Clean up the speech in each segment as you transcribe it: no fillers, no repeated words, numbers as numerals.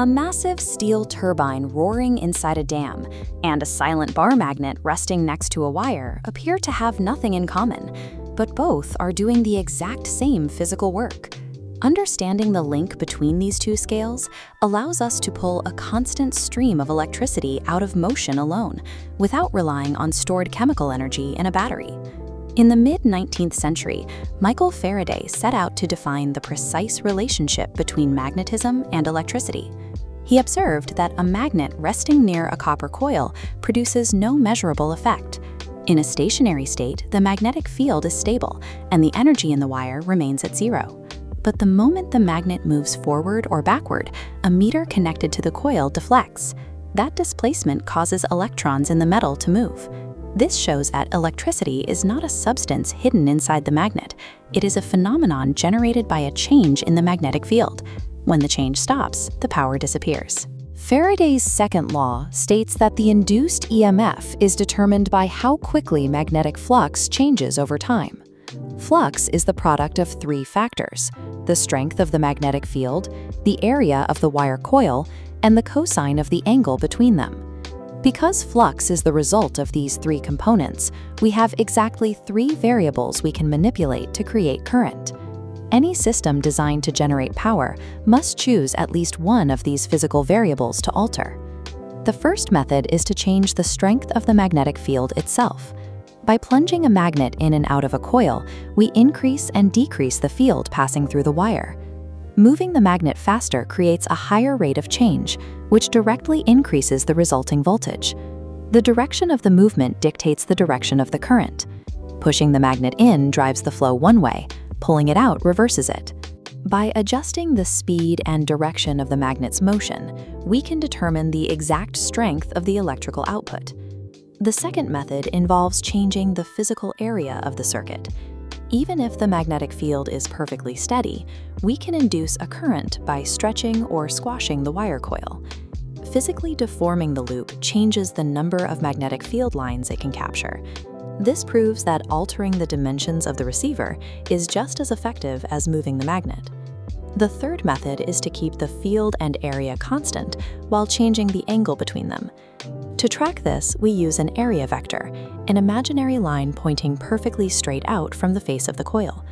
A massive steel turbine roaring inside a dam and a silent bar magnet resting next to a wire appear to have nothing in common, but both are doing the exact same physical work. Understanding the link between these two scales allows us to pull a constant stream of electricity out of motion alone, without relying on stored chemical energy in a battery. In the mid-19th century, Michael Faraday set out to define the precise relationship between magnetism and electricity. He observed that a magnet resting near a copper coil produces no measurable effect. In a stationary state, the magnetic field is stable, and the energy in the wire remains at zero. But the moment the magnet moves forward or backward, a meter connected to the coil deflects. That displacement causes electrons in the metal to move. This shows that electricity is not a substance hidden inside the magnet. It is a phenomenon generated by a change in the magnetic field. When the change stops, the power disappears. Faraday's second law states that the induced EMF is determined by how quickly magnetic flux changes over time. Flux is the product of three factors: the strength of the magnetic field, the area of the wire coil, and the cosine of the angle between them. Because flux is the result of these three components, we have exactly three variables we can manipulate to create current. Any system designed to generate power must choose at least one of these physical variables to alter. The first method is to change the strength of the magnetic field itself. By plunging a magnet in and out of a coil, we increase and decrease the field passing through the wire. Moving the magnet faster creates a higher rate of change, which directly increases the resulting voltage. The direction of the movement dictates the direction of the current. Pushing the magnet in drives the flow one way, pulling it out reverses it. By adjusting the speed and direction of the magnet's motion, we can determine the exact strength of the electrical output. The second method involves changing the physical area of the circuit. Even if the magnetic field is perfectly steady, we can induce a current by stretching or squashing the wire coil. Physically deforming the loop changes the number of magnetic field lines it can capture. This proves that altering the dimensions of the receiver is just as effective as moving the magnet. The third method is to keep the field and area constant while changing the angle between them. To track this, we use an area vector, an imaginary line pointing perfectly straight out from the face of the coil.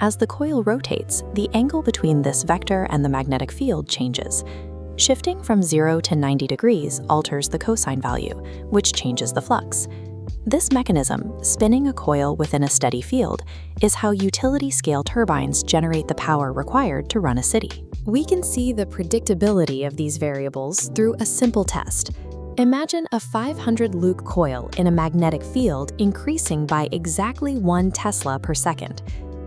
As the coil rotates, the angle between this vector and the magnetic field changes. Shifting from 0 to 90 degrees alters the cosine value, which changes the flux. This mechanism, spinning a coil within a steady field, is how utility-scale turbines generate the power required to run a city. We can see the predictability of these variables through a simple test. Imagine a 500-loop coil in a magnetic field increasing by exactly 1 Tesla per second.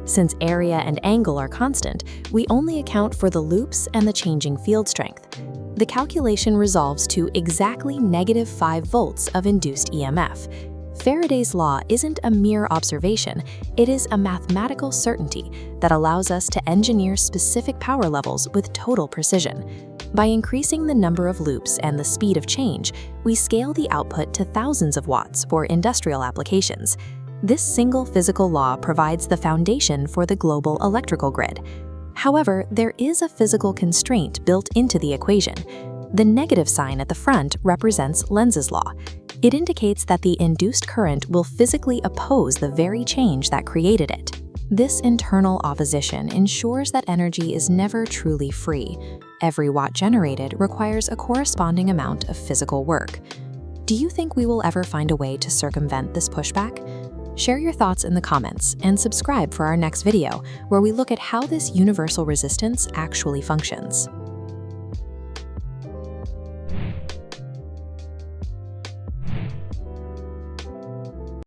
Since area and angle are constant, we only account for the loops and the changing field strength. The calculation resolves to exactly -5 volts of induced EMF. Faraday's law isn't a mere observation, it is a mathematical certainty that allows us to engineer specific power levels with total precision. By increasing the number of loops and the speed of change, we scale the output to thousands of watts for industrial applications. This single physical law provides the foundation for the global electrical grid. However, there is a physical constraint built into the equation. The negative sign at the front represents Lenz's law. It indicates that the induced current will physically oppose the very change that created it. This internal opposition ensures that energy is never truly free. Every watt generated requires a corresponding amount of physical work. Do you think we will ever find a way to circumvent this pushback? Share your thoughts in the comments and subscribe for our next video, where we look at how this universal resistance actually functions.